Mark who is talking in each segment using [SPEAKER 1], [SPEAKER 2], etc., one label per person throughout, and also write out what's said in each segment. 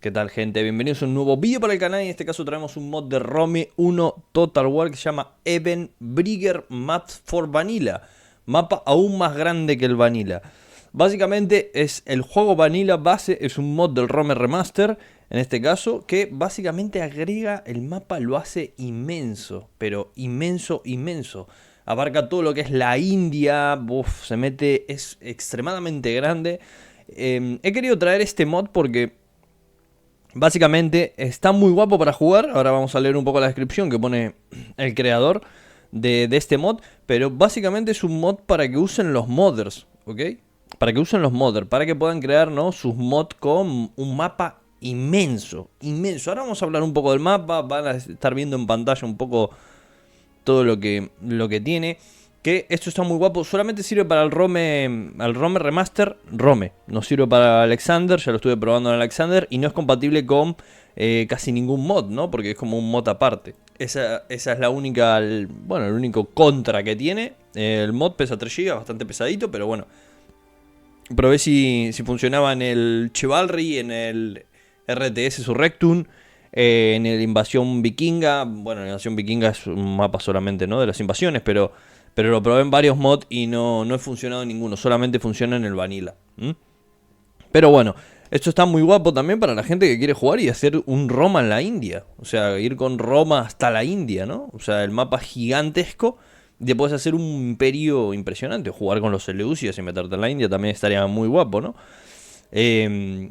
[SPEAKER 1] ¿Qué tal, gente? Bienvenidos a un nuevo vídeo para el canal. En este caso traemos un mod de Rome 1 Total War que se llama Even Bigger Maps for Vanilla. Mapa aún más grande que el Vanilla. Básicamente es el juego Vanilla base, es un mod del Rome Remaster, en este caso, que básicamente agrega el mapa, lo hace inmenso, pero inmenso, inmenso. Abarca todo lo que es la India, se mete, es extremadamente grande. He querido traer este mod porque básicamente está muy guapo para jugar. Ahora vamos a leer un poco la descripción que pone el creador de este mod. Pero básicamente es un mod para que usen los modders, ¿ok? Para que usen los modders, para que puedan crear, ¿no?, sus mods con un mapa inmenso, inmenso. Ahora vamos a hablar un poco del mapa. Van a estar viendo en pantalla un poco todo lo que tiene. Que esto está muy guapo, solamente sirve para el Rome Remaster. Rome, no sirve para Alexander, ya lo estuve probando en Alexander. Y no es compatible con casi ningún mod, ¿no? Porque es como un mod aparte. Esa es la única, el único contra que tiene. El mod pesa 3 GB, bastante pesadito, pero bueno. Probé si funcionaba en el Chivalry, en el RTS Surrectum, en el Invasión Vikinga. Bueno, la Invasión Vikinga es un mapa solamente, ¿no?, de las invasiones, pero lo probé en varios mods y no he funcionado en ninguno, solamente funciona en el Vanilla. Pero bueno, esto está muy guapo también para la gente que quiere jugar y hacer un Roma en la India. O sea, ir con Roma hasta la India, ¿no? O sea, el mapa gigantesco. Y puedes hacer un imperio impresionante. Jugar con los Seleucidas y meterte en la India también estaría muy guapo, ¿no?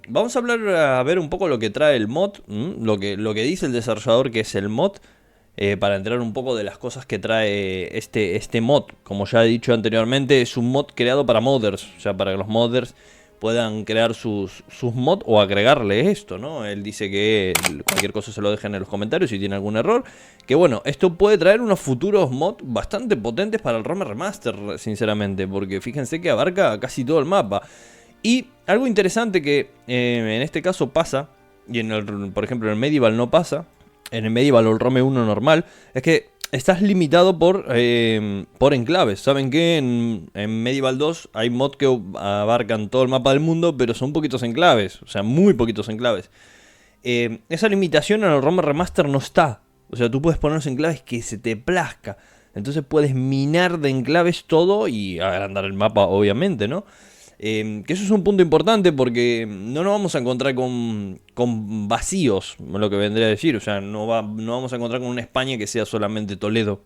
[SPEAKER 1] Vamos a hablar, a ver un poco lo que trae el mod, lo que dice el desarrollador que es el mod, para entrar un poco de las cosas que trae este mod. Como ya he dicho anteriormente, es un mod creado para modders, o sea, para que los modders puedan crear sus mods o agregarle esto, ¿no? Él dice que cualquier cosa se lo dejen en los comentarios si tiene algún error. Que bueno, esto puede traer unos futuros mods bastante potentes para el Rome Remaster, sinceramente, porque fíjense que abarca casi todo el mapa. Y algo interesante que en este caso pasa, y por ejemplo en el Medieval no pasa, en el Medieval o el Rome 1 normal, es que estás limitado por enclaves. Saben que en Medieval 2 hay mods que abarcan todo el mapa del mundo, pero son poquitos enclaves, o sea, muy poquitos enclaves. Esa limitación en el Rome Remaster no está. O sea, tú puedes poner los enclaves que se te plazca. Entonces puedes minar de enclaves todo y agrandar el mapa, obviamente, ¿no? Que eso es un punto importante porque no nos vamos a encontrar con vacíos, lo que vendría a decir. O sea, no vamos a encontrar con una España que sea solamente Toledo,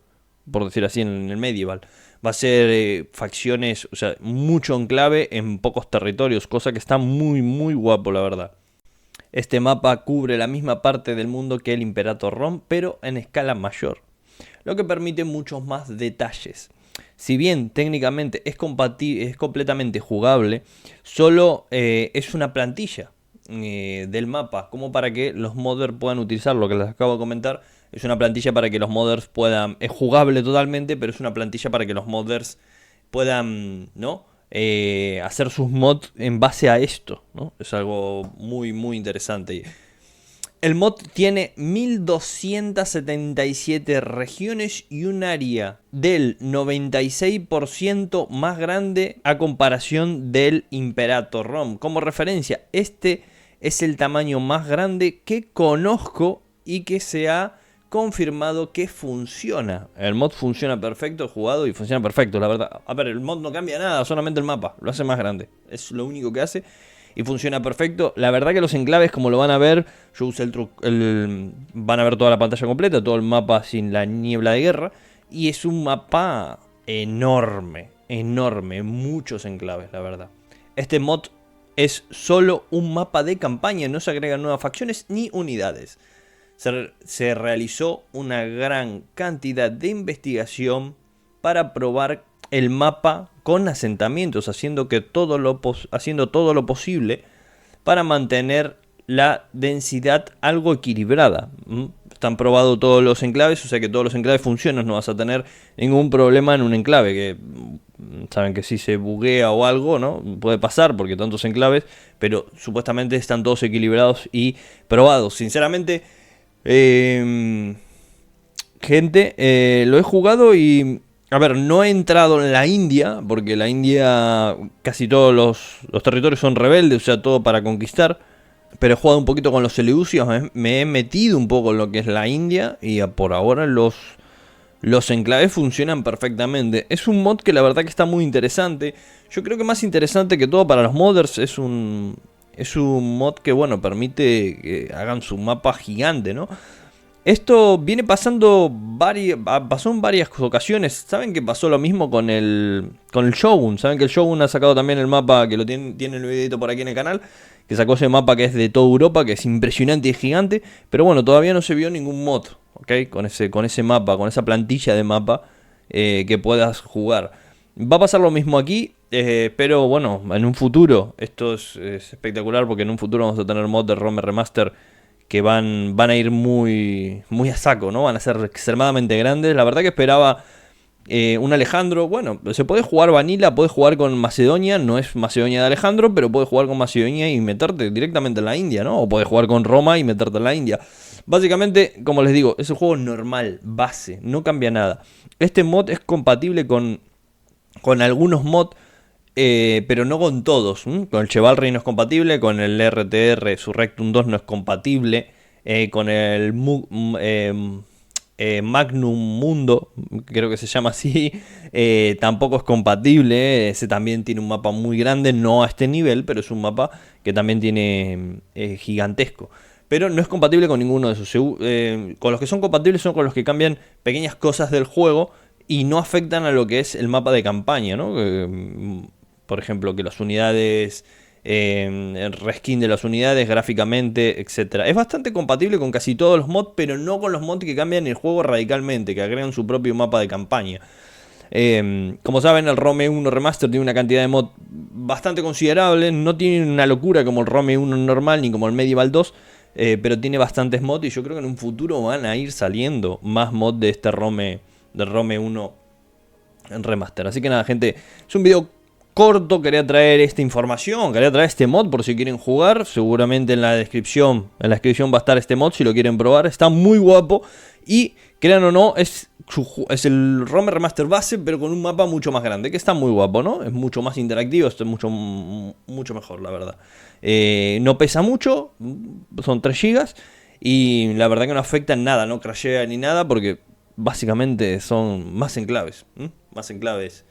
[SPEAKER 1] por decir así, en el Medieval. Va a ser facciones, o sea, mucho enclave en pocos territorios, cosa que está muy, muy guapo, la verdad. Este mapa cubre la misma parte del mundo que el Imperator Rom, pero en escala mayor, lo que permite muchos más detalles. Si bien técnicamente es completamente jugable, solo es una plantilla del mapa, como para que los modders puedan utilizar lo que les acabo de comentar. Es una plantilla para que los modders puedan... Es jugable totalmente, pero es una plantilla para que los modders puedan, ¿no?, hacer sus mods en base a esto, ¿no? Es algo muy, muy interesante. El mod tiene 1277 regiones y un área del 96% más grande a comparación del Imperator Rom. Como referencia, este es el tamaño más grande que conozco y que se ha confirmado que funciona. El mod funciona perfecto, jugado y funciona perfecto, la verdad. A ver, el mod no cambia nada, solamente el mapa, lo hace más grande. Es lo único que hace. Y funciona perfecto. La verdad que los enclaves, como lo van a ver, yo usé el truco. Van a ver toda la pantalla completa, todo el mapa sin la niebla de guerra. Y es un mapa enorme, enorme, muchos enclaves, la verdad. Este mod es solo un mapa de campaña, no se agregan nuevas facciones ni unidades. Se realizó una gran cantidad de investigación para probar el mapa con asentamientos, haciendo todo lo posible para mantener la densidad algo equilibrada. Están probados todos los enclaves, o sea que todos los enclaves funcionan, no vas a tener ningún problema en un enclave, que saben que si se buguea o algo, ¿no?, puede pasar porque tantos enclaves, pero supuestamente están todos equilibrados y probados. Sinceramente, gente, lo he jugado y... A ver, no he entrado en la India, porque la India casi todos los territorios son rebeldes, o sea, todo para conquistar. pero he jugado un poquito con los Eleusios, me he metido un poco en lo que es la India y por ahora los enclaves funcionan perfectamente. Es un mod que la verdad que está muy interesante. Yo creo que más interesante que todo para los modders es un mod que, bueno, permite que hagan su mapa gigante, ¿no? Esto viene pasando pasó en varias ocasiones. ¿Saben que pasó lo mismo con el Shogun? ¿Saben que el Shogun ha sacado también el mapa, que lo tiene el videito por aquí en el canal? Que sacó ese mapa que es de toda Europa, que es impresionante y gigante. Pero bueno, todavía no se vio ningún mod, ¿ok? Con ese mapa, con esa plantilla de mapa que puedas jugar. Va a pasar lo mismo aquí, pero bueno, en un futuro. Esto es espectacular porque en un futuro vamos a tener mod de ROM Remaster que van a ir muy a saco, ¿no? Van a ser extremadamente grandes. La verdad que esperaba un Alejandro. Bueno, se puede jugar Vanilla, puede jugar con Macedonia. No es Macedonia de Alejandro, pero puede jugar con Macedonia y meterte directamente en la India, ¿no? O puedes jugar con Roma y meterte en la India. Básicamente, como les digo, es un juego normal, base, no cambia nada. Este mod es compatible con algunos mods, pero no con todos. Con el Chivalry no es compatible, con el RTR Surrectum 2 no es compatible, con el Magnum Mundo, creo que se llama así, tampoco es compatible. Ese también tiene un mapa muy grande, no a este nivel, pero es un mapa que también tiene gigantesco. Pero no es compatible con ninguno de esos. Con los que son compatibles son con los que cambian pequeñas cosas del juego y no afectan a lo que es el mapa de campaña, ¿no? Por ejemplo, que las unidades, el reskin de las unidades gráficamente, etcétera. Es bastante compatible con casi todos los mods, pero no con los mods que cambian el juego radicalmente, que agregan su propio mapa de campaña. Como saben, el ROM 1 Remaster tiene una cantidad de mods bastante considerable. No tiene una locura como el ROM 1 normal ni como el Medieval 2, pero tiene bastantes mods y yo creo que en un futuro van a ir saliendo más mods de este ROM, del ROM 1 Remaster. Así que nada, gente, es un video corto, quería traer esta información, quería traer este mod por si quieren jugar. Seguramente en la descripción va a estar este mod si lo quieren probar. Está muy guapo y, crean o no, es el ROM Remaster base, pero con un mapa mucho más grande, que está muy guapo, ¿no? Es mucho más interactivo, esto es mucho mejor, la verdad. No pesa mucho, son 3 GB y la verdad que no afecta en nada, no crashea ni nada porque básicamente son más enclaves, más enclaves.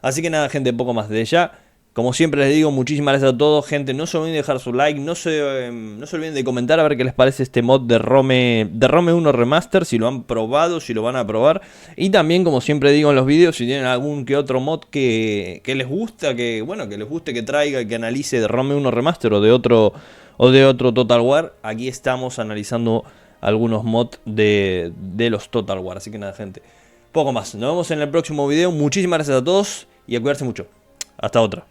[SPEAKER 1] Así que nada, gente, poco más de ya. Como siempre les digo, muchísimas gracias a todos, gente. No se olviden de dejar su like, no se olviden de comentar a ver qué les parece este mod de ROM 1 Remaster, si lo han probado, si lo van a probar. Y también, como siempre digo en los vídeos, si tienen algún que otro mod que les gusta, que les guste que traiga y que analice de ROM 1 Remaster o de otro Total War, aquí estamos analizando algunos mods de los Total War. Así que nada, gente, poco más. Nos vemos en el próximo video. Muchísimas gracias a todos y a cuidarse mucho. Hasta otra.